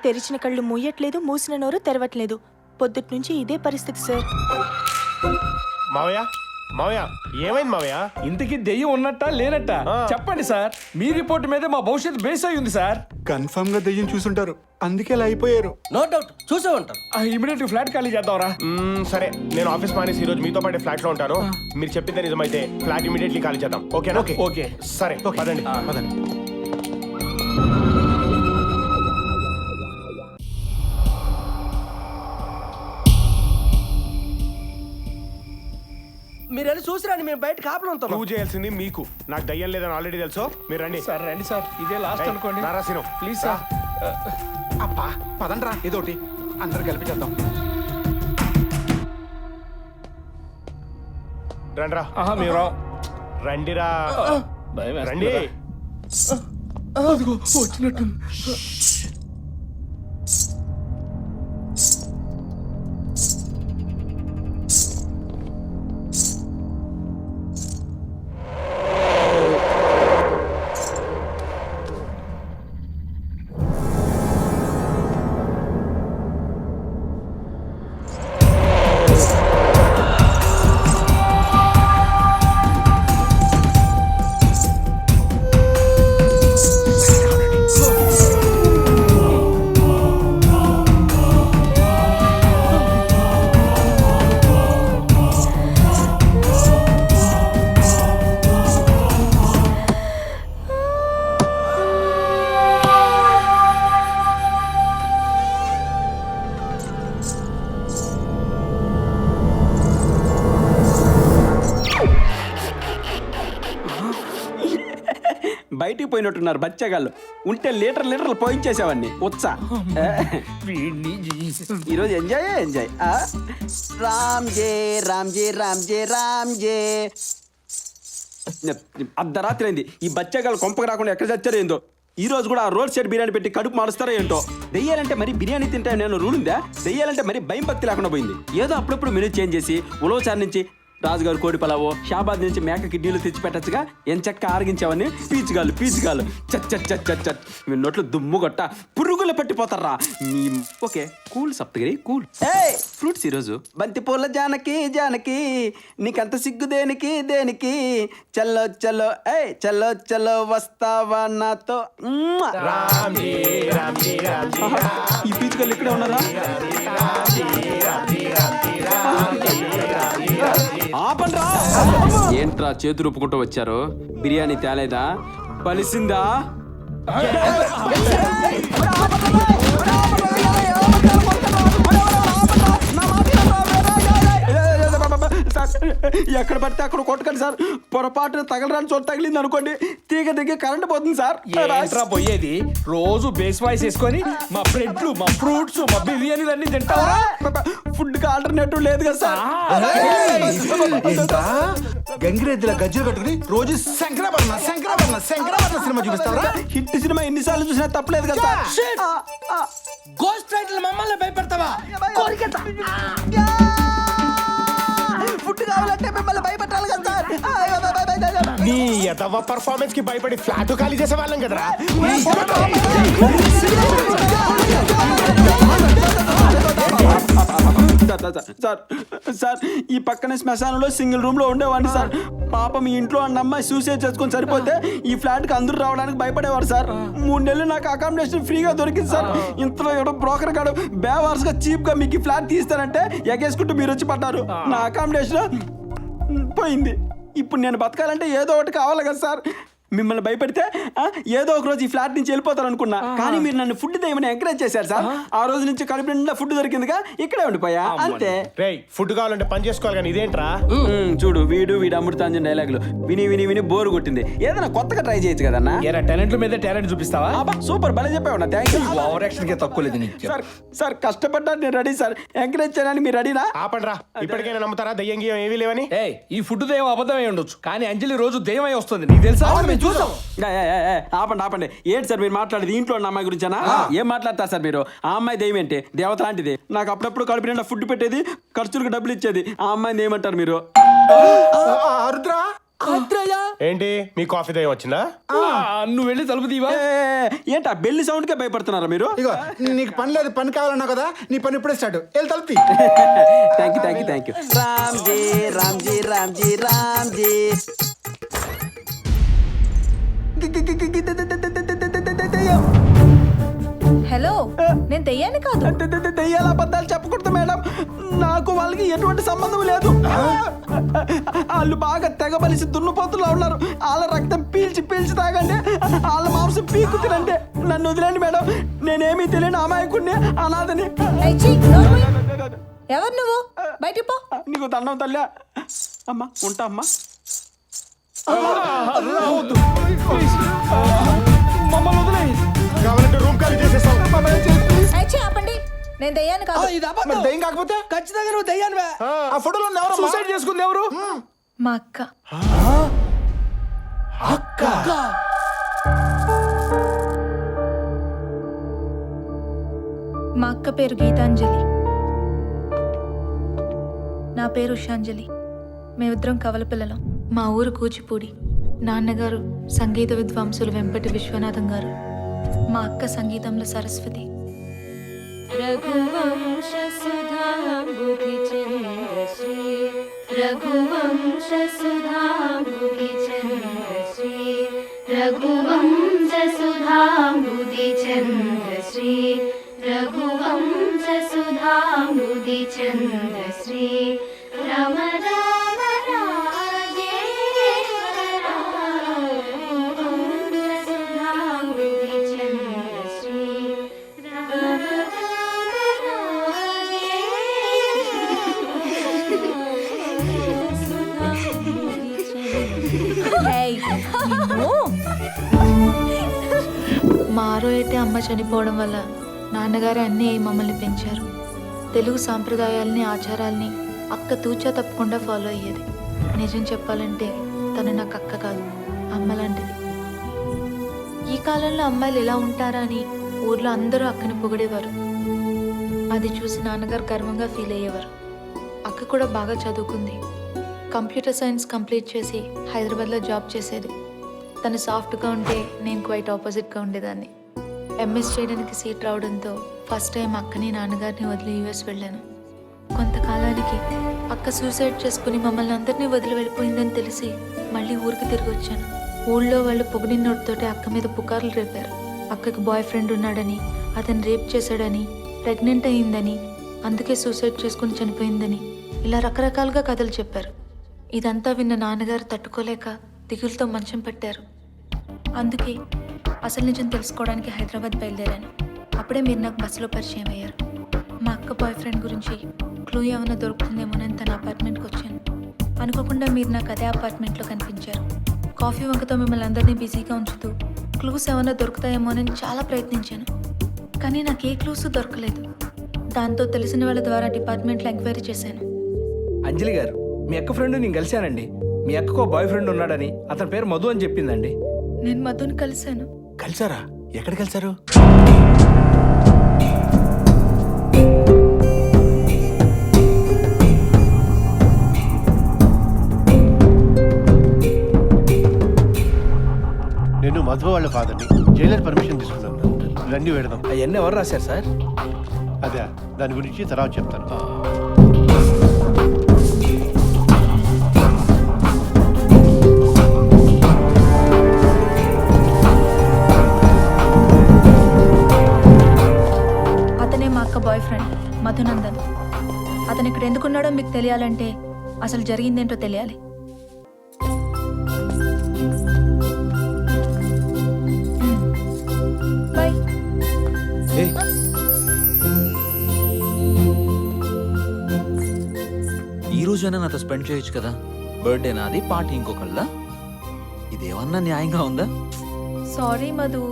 తెరిచిన కళ్ళు మూయట్లేదు, మూసిన నోరు తెరవట్లేదు. పొద్దుటి నుంచి ఇదే పరిస్థితి సార్. మావయ్య మావయ్య ఏమైంది మావయ్య? ఇంతకీ దెయ్యం ఉన్నట్ట లేనట్ట చెప్పండి సార్. మీ రిపోర్ట్ మీద మా భవిష్యత్తు బేస్ అయి ఉంది సార్. కన్ఫర్మ్ గా దెయ్యం చూసుంటారు, అందుకే అలా అయిపోయారు. నో డౌట్ చూసే ఉంటారు. ఇమీడియట్ ఫ్లాట్ ఖాళీ చేద్దాంరా. సరే నేను ఆఫీస్ మానేసి ఈ రోజు మీతో పాటు ఫ్లాట్ లో ఉంటాను. మీరు చెప్పిందే నిజమైతే ఫ్లాట్ ఇమీడియట్లీ ఖాళీ చేద్దాం. ఓకేనా? ఓకే సరే పదండి పదండి. మీరు వెళ్ళి చూసిరండి, మేము బయట కాపలు ఉంటాం. ప్రూవ్ చేయాల్సింది మీకు. నాకు దయ్యం లేదని ఆల్రెడీ తెలుసు. మీరు రండి సార్. రండి సార్, ఇదే లాస్ట్ అనుకోండి. నారాసిను ప్లీజ్ సార్. అబ్బా పదండ్రా, ఏదోటి అందరు కలిపి చేద్దాం. రండిరా. మీరు రండిరా. భయం రండి. అదిగో వచ్చినట్టు. బయటికి పోయినట్టున్నారు బచ్చగాళ్ళు. ఉంటే లీటర్లు పోయించేసేవాడిని ఉత్సా. ఈరోజు ఎంజాయ్. రామ్ జే రామ్ జే రామ్ జే రామ్ జే. అర్ధరాత్రి అయింది, ఈ బచ్చగాళ్ళు కొంపకు రాకుండా ఎక్కడ చచ్చారో ఏందో. ఈ రోజు కూడా ఆ రోడ్ సైడ్ బిర్యానీ పెట్టి కడుపు మారుస్తారో ఏంటో. దెయ్యాలంటే మరి బిర్యానీ తింటే నేను రూల్ ఉందా? దెయ్యాలంటే మరి భయం భక్తి లేకుండా పోయింది. ఏదో అప్పుడప్పుడు మెనూ చేంజ్ చేసి ఉలవచారు నుంచి రాజుగారు కోడి పలావో, షాబాద్ నుంచి మేక కిడ్నీలు తెచ్చి పెట్టచ్చుగా. ఎంచక్క ఆరగించావని పీచుగాలు చట్ మీ నోట్లో దుమ్ము కొట్ట పురుగులు పట్టిపోతారా. Okay cool Saptagiri cool. Fruits ఈరోజు బంతి పూల జానకి నీకంత సిగ్గు దేనికి చల్లో చల్లో వస్తావా నాతో. ఈ పీచుగాలు ఇక్కడే ఉన్నారా? ఆపండ్రా. ఏంట్రా చేతులు ఒప్పుకుంటూ వచ్చారు? బిర్యానీ తేలేదా? పలిసిందా? ఎక్కడ పడితే అక్కడ కొట్టకండి సార్. పొరపాటున తగలరాని చోటు తగిలింది అనుకోండి, తీగ దిగి కరెంట్ పోతుంది సార్. ఏంట్రా పోయేది? రోజు బేస్ వాయిస్ వేసుకొని మా బ్రెడ్లు, మా ఫ్రూట్స్, మా బిర్యానీలు అన్ని తింటావా? ఫుడ్ కి ఆల్టర్నేటివ్ లేదు కదా సార్. గంగిరెద్దుల గజ్జలు కట్టుకుని రోజు శంకరాభరణ సినిమా చూపిస్తావరా? హిట్ సినిమా ఎన్నిసార్లు చూసినా తప్పలేదు కదా సార్. గోస్ట్ రైడర్లు మమ్మల్ని భయపెడతావా? ఫుడ్ కావాలంటే మిమ్మల్ని భయపెట్టాలి కదా సార్. నీ యదవ పర్ఫార్మెన్స్ కి భయపడి ఫ్లాట్ ఖాళీ చేసే వాళ్ళం కదరా. సార్ ఈ పక్కనే శ్మశానంలో సింగిల్ రూమ్ లో ఉండేవాడిని సార్. పాప మీ ఇంట్లో అన్న అమ్మాయి సూసైడ్ చేసుకొని సరిపోతే ఈ ఫ్లాట్ కి అందరూ రావడానికి భయపడేవారు సార్. 3 నెలలు నాకు అకామిడేషన్ ఫ్రీగా దొరికింది సార్. ఇంతలో ఎవడో బ్రోకర్ గాడు బేవార్స్ గా చీప్ గా మీకు ఫ్లాట్ తీస్తారంటే ఎగేసుకుంటూ మీరు వచ్చి పడ్డారు. నా అకామిడేషన్ పోయింది. ఇప్పుడు నేను బతకాలంటే ఏదో ఒకటి కావాలి కదా సార్. మిమ్మల్ని భయపెడితే ఏదో ఒక రోజు ఈ ఫ్లాట్ నుంచి వెళ్ళిపోతారు అనుకున్నా, కానీ మీరు నన్ను ఫుడ్ దేమని ఎంకరేజ్ చేశారు సార్. ఆ రోజు నుంచి కడుపు నిండా ఫుడ్ దొరికిందిగా, ఇక్కడే ఉండిపోయా అంతే. రేయ్ ఫుడ్ కావాలంటే పని చేసుకోవాలి కానీ ఇదేంట్రా? చూడు వీడు అమృతాంజన్ డైలాగులు విని బోరు కొట్టింది. ఏదైనా కొత్తగా ట్రై చేయొచ్చు కదన్నా. టాలెంట్ల మీద టాలెంట్ చూపిస్తావా? సూపర్ భలే చెప్పావు. Thank you. ఓవర్ యాక్షన్ కి తక్కువ లేదు నీకు. సార్ కష్టపడ్డా నేను రెడీ సార్. ఎంకరేజ్ చేయడానికి మీరు రెడీనా? ఆపండ్రా. ఇప్పటికైనా నమ్ముతారా దయ్యం గియ్యం ఏమీ లేవని? ఈ ఫుడ్ దయ్యం అబద్ధమై ఉండొచ్చు, కానీ అంజలి రోజు దయ్యమై వస్తుంది. నీకు తెలుసా? చూసాం. ఆపండి. ఏంటి సార్ మీరు మాట్లాడేది? ఇంట్లో ఉన్న అమ్మాయి గురించేనా? ఏం మాట్లాడతారు సార్ మీరు? ఆ అమ్మాయి దయ్యం ఏంటి? దేవత లాంటిది. నాకు అప్పుడప్పుడు కడుపు నిండా ఫుడ్ పెట్టేది, ఖర్చులకు డబ్బులు ఇచ్చేది. ఆ అమ్మాయిని ఏమంటారు మీరు? రుద్ర ఏంటి మీ కాఫీ దయ్యం వచ్చిందా? నువ్వు వెళ్ళి తలుపు తీవా. ఏంటి ఆ బెల్లి సౌండ్కే భయపడుతున్నారా మీరు? ఇగో నీకు పని లేదు, పని కావాలన్నావు కదా, నీ పని ఇప్పుడే స్టార్ట్. వెళ్ళి తలుపుతి. Thank you Ramji Ramji Ramji Ramji. Hello, నేను దెయ్యాన్ని కాదు. దెయ్యాల అబద్ధాలు చెప్పకూడదు మేడం, నాకు వాళ్ళకి ఎటువంటి సంబంధం లేదు. వాళ్ళు బాగా తెగబలిసి దున్నపోతుల్లో ఉన్నారు. వాళ్ళ రక్తం పీల్చి పీల్చి తాగండి, వాళ్ళ మాంసం పీకు తినండి. నన్ను వదిలేండి మేడం, నేనేమీ తెలియని అమాయకుడిని, అనాథని. ఏయ్, ఛీ, నోరు మూయ్. ఎవరు నువ్వు? బయటికి పో. నీకు దండం తల్లి. అమ్మా ఉంటా అమ్మా. మమ్మల్ని వదిలే. కావాలంటే రూమ్ ఖాళీ చేసేస్తాం. ఏయ్, ఛీ, ఆపండి. నేను దెయ్యాన్ని కాదు. ఇది మరి అబద్ధం. దయ్యం కాకపోతే ఖచ్చితంగా నువ్వు దయ్యానివే. ఆ ఫోటోలో ఉంది ఎవరమ్మా? సూసైడ్ చేసుకుంది ఎవరు? మా అక్క. మా అక్క పేరు గీతాంజలి, నా పేరు ఉషాంజలి. మేమిద్దరం కవల పిల్లలం. మా ఊరు కూచిపూడి. నాన్నగారు సంగీత విద్వాంసులు వెంపటి విశ్వనాథం గారు. మా అక్క సంగీతంలో సరస్వతి. రఘువంశ సుధాంబుధి చంద్రశ్రీ రఘువంశ సుధాంబుధి చంద్రశ్రీ రఘువంశ సుధాంబుధి చంద్రశ్రీ రఘువంశ సుధాంబుధి చంద్రశ్రీ రమ రామ రాజేశ్వర రఘువంశ సుధాంబుధి చంద్రశ్రీ రమ మా ఆరో ఏటే అమ్మ చనిపోవడం వల్ల నాన్నగారే అన్నీ అయి మమ్మల్ని పెంచారు. తెలుగు సాంప్రదాయాల్ని ఆచారాల్ని అక్క తూచా తప్పకుండా ఫాలో అయ్యేది. నిజం చెప్పాలంటే తను నాకు అక్క కాదు, అమ్మ లాంటిది. ఈ కాలంలో అమ్మాయిలు ఎలా ఉంటారా అని ఊర్లో అందరూ అక్కని పొగిడేవారు. అది చూసి నాన్నగారు గర్వంగా ఫీల్ అయ్యేవారు. అక్క కూడా బాగా చదువుకుంది. కంప్యూటర్ సైన్స్ కంప్లీట్ చేసి హైదరాబాద్లో జాబ్ చేసేది. తను సాఫ్ట్గా ఉంటే నేను క్వైట్ ఆపోజిట్గా ఉండేదాన్ని. ఎంఎస్ చేయడానికి సీట్ రావడంతో ఫస్ట్ టైం అక్కని నాన్నగారిని వదిలి యూఎస్ వెళ్ళాను. కొంతకాలానికి అక్క సూసైడ్ చేసుకుని మమ్మల్ని అందరినీ వదిలి వెళ్ళిపోయిందని తెలిసి మళ్ళీ ఊరికి తిరిగి వచ్చాను. ఊళ్ళో వాళ్ళు పొగిడినోటితోటి అక్క మీద పుకార్లు రేపారు. అక్కకి బాయ్ ఫ్రెండ్ ఉన్నాడని, అతను రేప్ చేశాడని, ప్రెగ్నెంట్ అయ్యిందని, అందుకే సూసైడ్ చేసుకుని చనిపోయిందని, ఇలా రకరకాలుగా కథలు చెప్పారు. ఇదంతా విన్న నాన్నగారు తట్టుకోలేక దిగులతో మంచం పెట్టారు. అందుకే అసలు నిజం తెలుసుకోవడానికి హైదరాబాద్ బయలుదేరాను. అప్పుడే మీరు నాకు బస్సులో పరిచయం అయ్యారు. మా అక్క బాయ్ ఫ్రెండ్ గురించి క్లూ ఏమైనా దొరుకుతుందేమోనని తన అపార్ట్మెంట్కి వచ్చాను. అనుకోకుండా మీరు నాకు అదే అపార్ట్మెంట్లో కనిపించారు. కాఫీ వంకతో మిమ్మల్ని అందరినీ బిజీగా ఉంచుతూ క్లూస్ ఏమైనా దొరుకుతాయేమోనని చాలా ప్రయత్నించాను. కానీ నాకు ఏ క్లూస్ దొరకలేదు. దాంతో తెలిసిన వాళ్ళ ద్వారా డిపార్ట్మెంట్లో ఎంక్వైరీ చేశాను. అంజలి గారు, మీ అక్క ఫ్రెండ్ నేను కలిశానండి. మీ అక్కకో బాయ్ ఫ్రెండ్ ఉన్నాడని, అతని పేరు మధు అని చెప్పిందండి. నేను మధుని కలిశాను. కలిసారా? ఎక్కడ కలిసారు? నేను మధు వాళ్ళ ఫాదర్ని. జైలర్ పర్మిషన్ తీసుకున్నాను. రండి వెళదాం. అవన్నీ ఎవరు రాశారు సార్? అదే, దాని గురించి తర్వాత చెప్తాను. అతనే మా అక్క బాయ్ ఫ్రెండ్ మధునందన్. అతను ఇక్కడ ఎందుకున్నాడో మీకు తెలియాలంటే అసలు జరిగిందేంటో తెలియాలి. బాయ్. ఈ రోజైనా నాతో స్పెండ్ చేయొచ్చు కదా. బర్త్డే నాది, పార్టీ ఇంకొకళ్ళ. ఇదేమన్నా న్యాయంగా ఉందా? సారీ మధు,